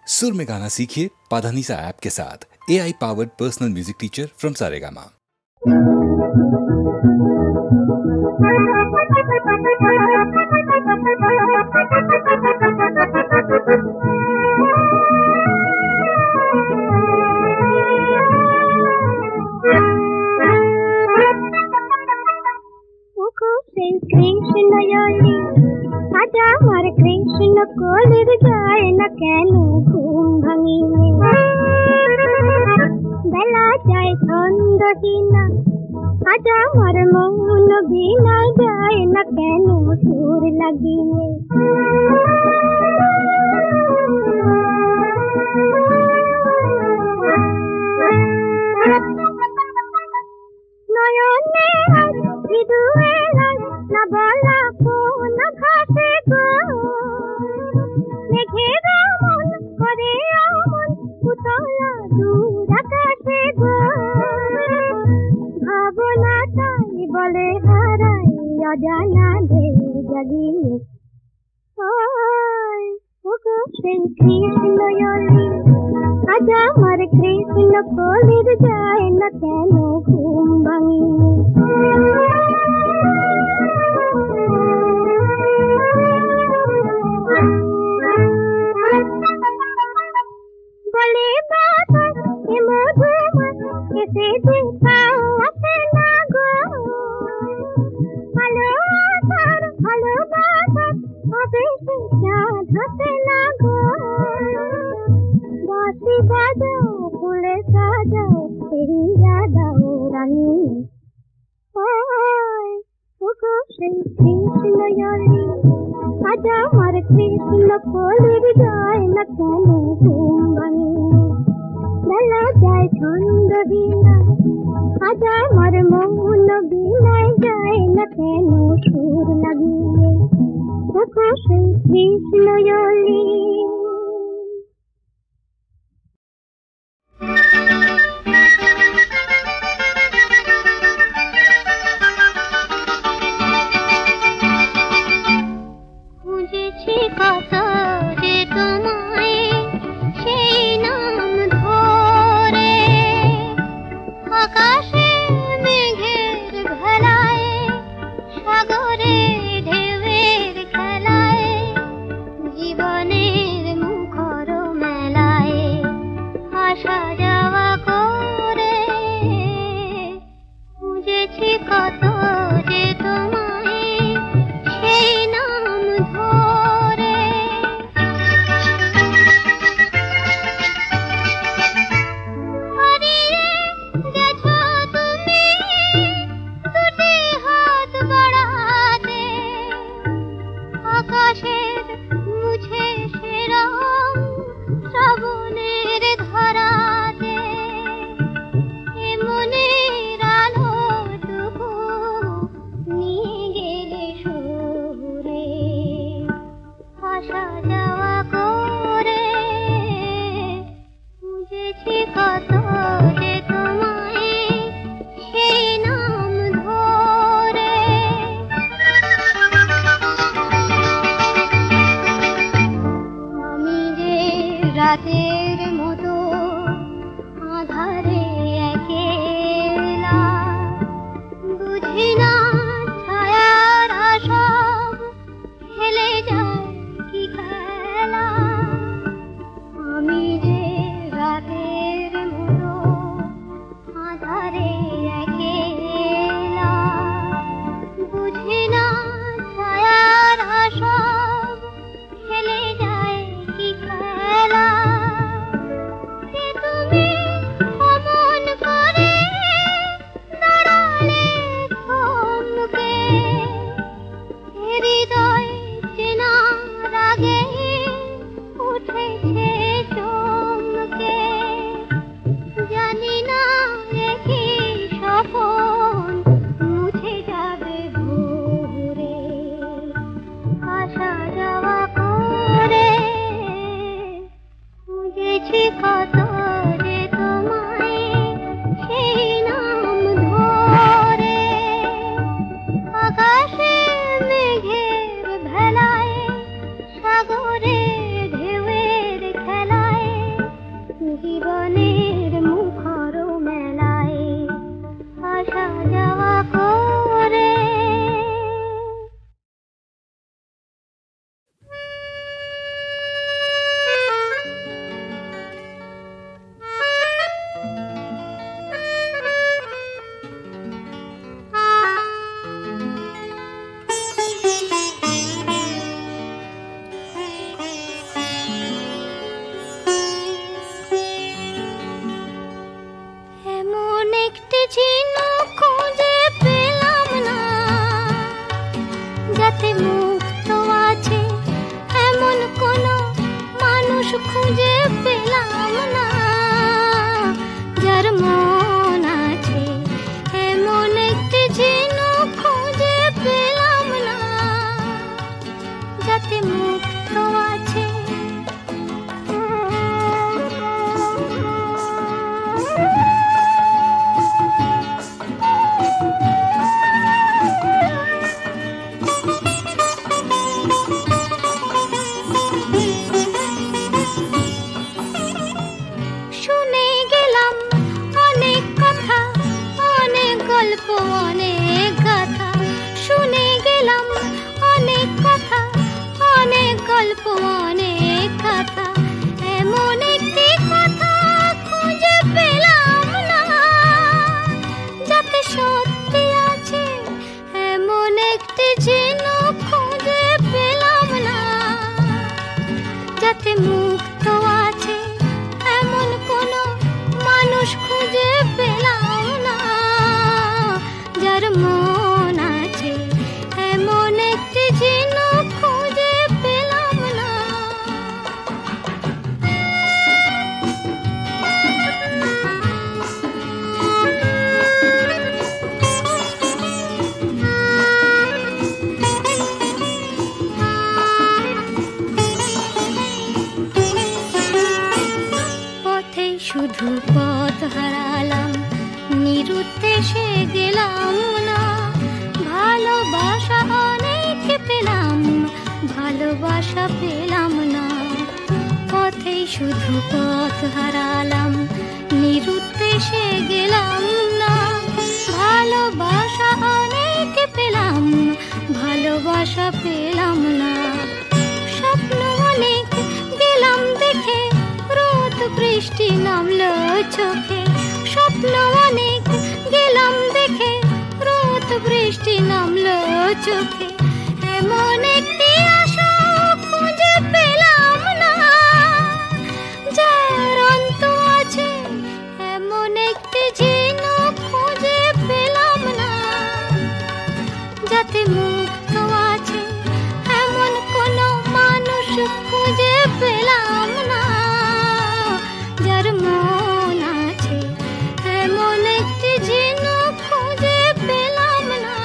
सुर में गाना सीखिए पाधानीसा ऐप के साथ। AI powered personal music teacher from Saregama. आजा हमारे कृष्ण को लिर जाए न कहनू घूम भंगी बेला जाए छंदहीना आजा हमारे मौन भी न जाए न कहनू सुर लगी नयने विदुएला न बोला को न घाटे गो मेघेरा मन करे मन उतला दूर आकाशे गो भावना ताई बोले हाराई अजाना दे जगी ओय ओगो श्री कृष्ण योली आजा हमारे कृष्ण को लिर जाए न कहनो घूम भंगी बोले बाबा ये मधुमन कैसे देखा अपना गो हलो बाबा अबे से क्या धसना गो बांसुरी बजाओ फूले सजाओ तेरी याद आओ रानी ओए ओगो श्री कृष्ण योली आजा हमारे कृष्ण को लिर जाए न कहनो घूम भंगी बेला जाए छंदहीना आजा हमारे मौन भी न जाए न कहनो सुर लगी ओगो श्री कृष्ण योली। সাগরে ঢেউয়ের খেলায় খুঁজে পেলাম না, যার মন আছে এমন একটি ঝিনুক খুঁজে পেলাম না, যাতে মুক্ত আছে। শুনে গেলাম অনেক কথা, অনেক গল্প, অনেক গাথা, শুনে গেলাম অনেক কথা, অনেক গল্প, অনেক গাথা, এমন একটি কথা খুঁজে পেলাম না, যাতে সত্যি আছে এমন একটি ঝিনুক খুঁজে পেলাম না, যাতে মুক্ত আছে এমন কোনো মানুষ খুঁজে পেলাম না, যার মন আছে এমন একটি ঝিনুক খুঁজে পেলাম না। পথে শুধু পথ হারালাম, নিরুদ্দেশে গেলাম না, ভালোবাসা অনেক পেলাম, ভালোবাসা পেলাম না। পথে শুধু পথ হারালাম, নিরুদ্দেশে গেলাম না, ভালোবাসা অনেক পেলাম, ভালোবাসা পেলাম না। স্বপ্ন অনেক গেলাম দেখে, রোদ বৃষ্টি নামলো চোখে, স্বপ্ন অনেক গেলাম দেখে, রোদ বৃষ্টি নামলো চোখে, এমন একটি আশা খুঁজে পেলাম না, যার অন্ত আছে এমন একটি ঝিনুক খুঁজে পেলাম না, যাতে মুক্ত আছে এমন কোনো মানুষ খুঁজে পেলাম না, যার মন আছে এমন একটি ঝিনুক খুঁজে পেলাম না,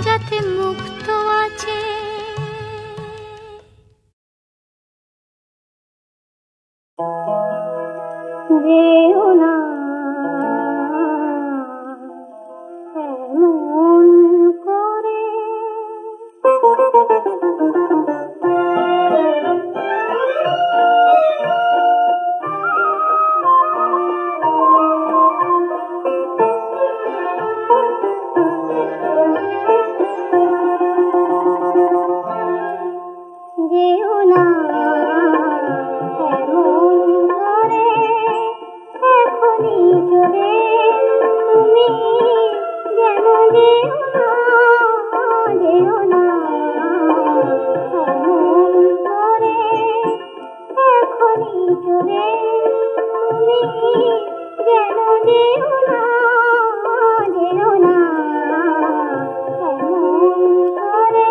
যাতে মুক্ত আছে। যেও না এমন করে, যেও না এমন করে, এখনই চলে তুমি যেন, যেও না এমন করে, এখনই চলে তুমি যেন, যেও না এমন করে।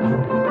রে